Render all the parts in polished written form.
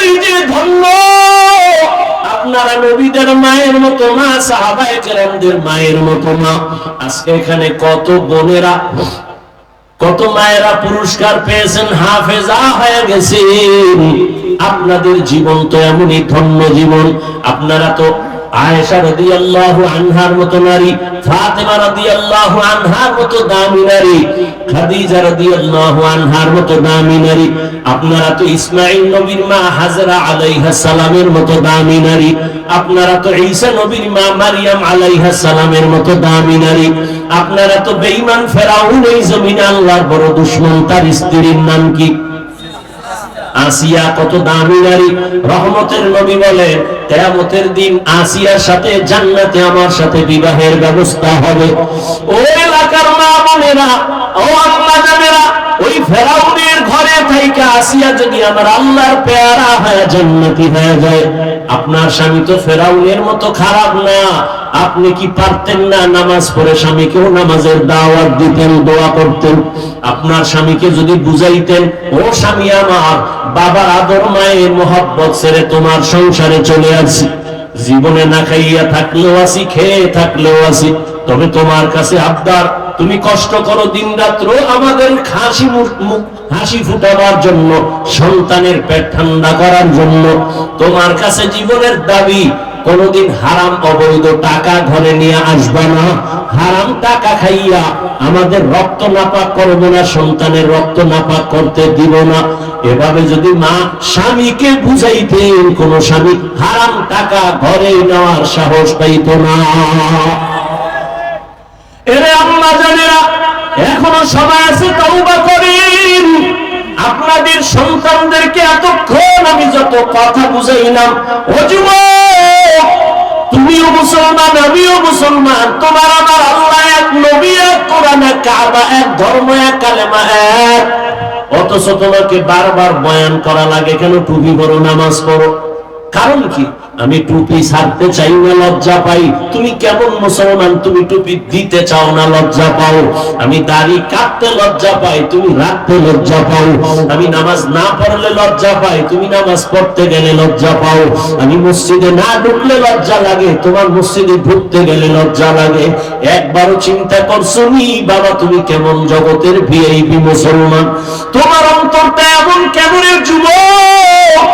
এতই যে ধন্য, আপনারা নবীদের মায়ের মতো মা, সাহাবায়ে কেরামদের মায়ের মতো মা। আজকে এখানে কত বোনেরা, কত মায়েরা পুরস্কার পেয়েছেন, হাফেজা হয়ে গেছেন। আপনাদের জীবন তো এমনই ধন্য জীবন। আপনারা তো আয়েশা রাদিয়াল্লাহু আনহার মতো নারী, ফাতেমা রাদিয়াল্লাহু আনহার মতো দামি নারী, খাদিজা রাদিয়াল্লাহু আনহার মতো দামি নারী। আপনারা তো ইসমাঈল নবীর মা হাজরা আলাইহিস সালামের মতো দামি নারী। আপনারা তো ঈসা নবীর মা মারইয়াম আলাইহিস সালামের মতো দামি নারী। আপনারা তো বেঈমান ফেরাউন, এই জমিনে আল্লাহর বড় দুশমন, তার স্ত্রীর নাম কি? আসিয়া, কত দামি নারী। রহমতের নবী বলেন কিয়ামতের দিন আসিয়ার সাথে জান্নাতে আমার সাথে বিবাহের ব্যবস্থা হবে। ও এলাকার মা বোনেরা, ও আম্মা জানেরা, ওই ফেরাউনের ঘরে থাইকা আসিয়া যদি আমার আল্লাহর পেয়ারা হয়ে জান্নাতি হয়ে যায়, আপনার স্বামী তো ফেরাউনের মতো খারাপ না। আপনি কি পারতেন না নামাজ পড়ে স্বামীকেও নামাজের দাওয়াত দিতেন, দোয়া করতেন? আপনার স্বামীকে যদি বুঝাইতেন, ও স্বামী আমার, বাবার আদর মায়ের মোহাব্বত ছেড়ে তোমার সংসারে চলে আসি, জীবনে না খাইয়া থাকলেও আসি, খেয়ে থাকলেও আসি, তবে তোমার কাছে আবদার, তুমি কষ্ট করো দিন রাত্র আমাদের হাসি ফুটাবার জন্য, সন্তানের পেট ঠান্ডা করার জন্য। তোমার কাছে জীবনের দাবি, কোনদিন হারাম অবৈধ টাকা ঘরে নিয়ে আসবা না, হারাম টাকা খাইয়া আমাদের রক্ত নাপাক করবো না, সন্তানের রক্ত নাপাক করতে দিব না। এভাবে যদি মা স্বামীকে বুঝাইতেন, কোন স্বামী হারাম টাকা ঘরে নেওয়ার সাহস পাইত না। এরে আম্মা জানেরা, এখনো সময় আছে, তওবা করেন। আপনাদের সন্তানদেরকে এতক্ষণ আমি যত কথা বুঝাইলাম, ও যুবক, তুমিও মুসলমান, আমিও মুসলমান, তোমার আমার আল্লাহ এক, নবী এক, কোরআন এক, কাবা এক, ধর্ম এক, কালেমা এক। অথচ তোমাকে বারবার বয়ান করা লাগে কেন টুপি পরো, নামাজ পড়ো। কারণ কি? আমি টুপি ছাড়তে চাই না, লজ্জা পাই। তুমি কেমন মুসলমান, তুমি টুপি দিতে চাও না, লজ্জা পাও। আমি দাড়ি কাটতে লজ্জা পাই, তুমি রাখতে লজ্জা পাও। আমি নামাজ না পড়লে লজ্জা পাই, তুমি নামাজ পড়তে গেলে লজ্জা পাও। আমি মসজিদে না ঢুকলে লজ্জা লাগে, তোমার মসজিদে ঢুকতে গেলে লজ্জা লাগে। একবারও চিন্তা করছো নি বাবা, তুমি কেমন জগতের ভিআইপি মুসলমান? তোমার অন্তরটা এমন কেমনের যুবক,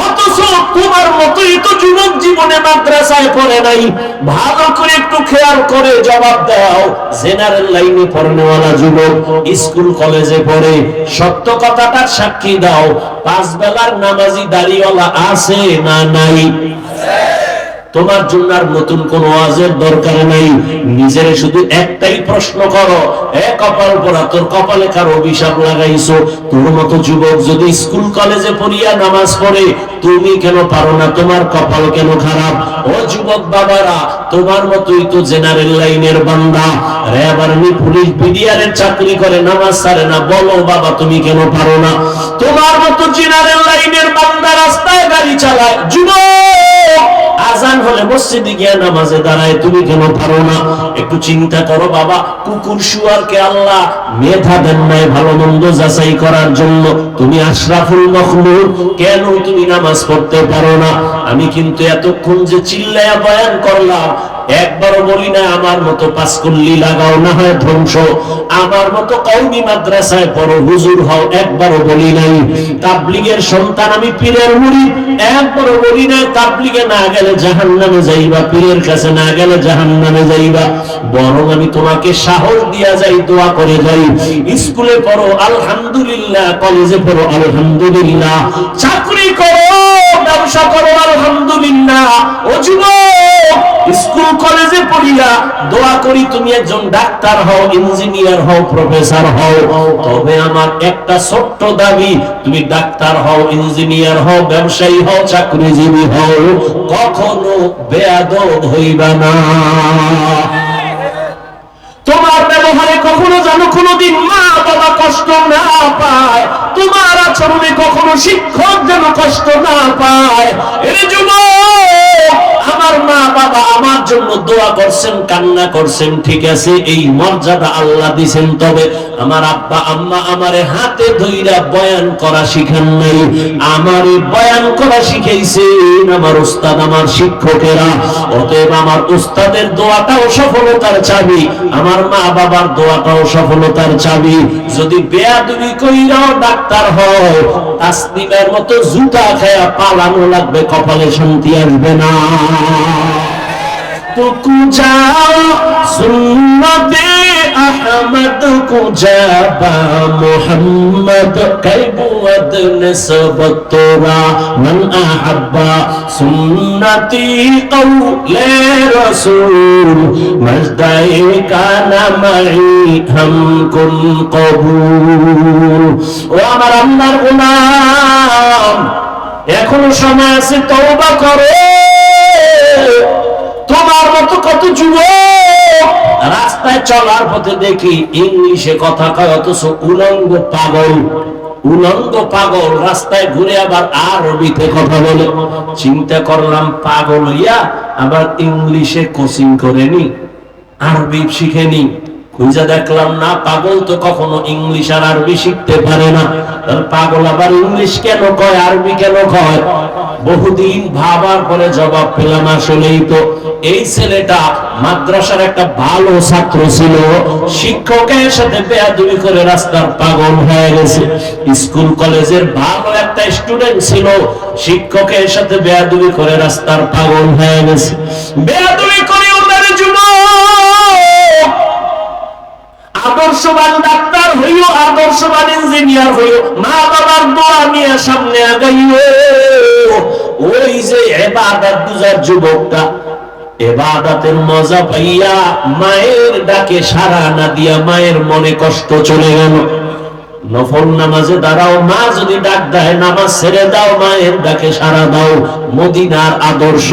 অথচ তোমার মতোই তো যুবক জীবনে মাদ্রাসায় পড়ে নাই। ভালো করে একটু খেয়াল করে জবাব দাও। জেনারেল লাইনে পড়নেওয়ালা যুবক স্কুল কলেজে পড়ে, সত্য কথাটার সাক্ষী দাও, 5 বেলার নামাজি দাড়িওয়ালা আছে না নাই? তোমার জন্য আর নতুন কোন ওয়াজের দরকার নাই। নিজের শুধু একটাই প্রশ্ন করো, এ কপাল পরা, তোর কপালে কার অভিশাপ লাগাইছো? তোর মতো যুবক যদি স্কুল কলেজে পড়িয়া নামাজ পড়ে, তুমি কেন পারো না? তোমার কপাল কেন খারাপ? ও যুবক বাবারা, তোমার মতোই তো জেনারেল লাইনের বান্দা, র্যাব আর্মি পুলিশ বিডিআরের চাকরি করে, নামাজ ছাড়ে না। বলো বাবা, তুমি কেন পারো না? তোমার মতো জেনারেল লাইনের বান্দা রাস্তায় গাড়ি চালায়, যুবক আজান হলে মসজিদে গিয়ে নামাজে দাঁড়ায়, তুমি কেন পারো না? একটু চিন্তা করো বাবা, কুকুর শুয়ারকে আল্লাহ মেধা দেন নাই ভালো মন্দ যাচাই করার জন্য, তুমি আশরাফুল মখলুক, কেন তুমি নামাজ পড়তে পারো না? আমি কিন্তু এতক্ষণ যে চিল্লায়া বয়ান করলাম, একবারও বলি না আমার মতো পাঁচকুল্লি লাগাও, না হয় ধ্বংস, আমার মতো কওমি মাদ্রাসায় পড়ো, হুজুর হও, একবারও বলি নাই। তাবলীগের সন্তান আমি, পীরের মুরিদ, একবারও বলি নাই তাবলীগে না গেলে জাহান্নামে যাইবা, পীরের কাছে না গেলে জাহান্নামে যাইবা। বরং আমি তোমাকে সাহস দিয়া যাই, দোয়া করে যাই, স্কুলে পড়ো আলহামদুলিল্লাহ, কলেজে পড়ো আলহামদুলিল্লাহ, চাকরি করো, ব্যবসা করো আলহামদুলিল্লাহ। ও যুবক, স্কুল কলেজে পড়িয়া দোয়া করি তুমি একজন ডাক্তার হও, ইঞ্জিনিয়ার হও, প্রফেসর হও। তবে আমার একটা ছোট্ট দাবি, তুমি ডাক্তার হও, ইঞ্জিনিয়ার হও, ব্যবসায়ী হও, চাকরিজীবী হও, কখনো বেয়াদব হইবা না। তোমার ব্যবহারে কখনো কখনো যেন কোনোদিন মা বাবা কষ্ট না পায়, তোমার আচরণে কখনো শিক্ষক যেন কষ্ট না পায়। এই যুবক, আমার মা বাবা আমার জন্য দোয়া করছেন, কান্না করছেন, ঠিক আছে, এই মর্যাদা আল্লাহ দিছেন, তবে আমার আব্বা আম্মা আমারে হাতে ধইরা বয়ান করা শিখান নাই, আমারে বয়ান করা শিখাইছেন আমার উস্তাদ, আমার শিক্ষকেরা। অতএব আমার উস্তাদের দোয়াটাও সফলতার চাবি, আমার মা বাবার দোয়াটাও সফলতার চাবি। যদি বেয়াদবি কইরাও ডাক্তার হয়, তাসলিমের মতো জুতা খায়া পালানো লাগবে, কপালে শান্তি আসবে না। तो कुजाओ सुन्नते अहमद कुजाबा मोहम्मद कैबुअद नस्बत तोरा मन अहब्बा सुन्नती कौले रसूल मजदाए काना मई हम कुन कबूल। ओ আমার আল্লাহর গোলাম, এখনো সময় আছে, তওবা করো। তোমার মতো কত যুবক রাস্তায় চলার পথে দেখি ইংলিশে কথা কয়, অথচ উলঙ্গ পাগল, উলঙ্গ পাগল রাস্তায় ঘুরে আবার আরবিতে কথা বলে। চিন্তা করলাম, পাগল হইয়া আবার ইংলিশে কোচিং করেনি, আরবি শিখেনি। খুঁজে দেখলাম না, পাগল তো কখনো ইংলিশ আর আরবি শিখতে পারে না। পাগল আবার ইংলিশ কেন কয়, আরবি কেন কয়? বহুদিন ভাবার পরে জবাব পেলাম, আসলেই তো এই ছেলেটা মাদ্রাসার একটা ভালো ছাত্র ছিল, শিক্ষকের সাথে বেয়াদবি করে রাস্তার পাগল হয়ে গেছে। স্কুল কলেজের ভালো একটা স্টুডেন্ট ছিল, শিক্ষকের সাথে বেয়াদবি করে রাস্তার পাগল হয়ে গেছে। বেয়াদবি করে ওনার যুবক, আদর্শবান ডাক্তার হইও, আদর্শবান ইঞ্জিনিয়ার হইও, মা বাবার দোয়া নিয়ে সামনে আগাইও। ওই যে ইবাদত বুঝার যুবকটা, ইবাদতের মজা পাইয়া মায়ের ডাকে সাড়া না দিয়া মায়ের মনে কষ্ট চলে গেল। নফল নামাজে দাঁড়াও, মা যদি ডাক দেয় নামাজ ছেড়ে দাও, মায়ের ডাকে সাড়া দাও। মদিনার আদর্শ।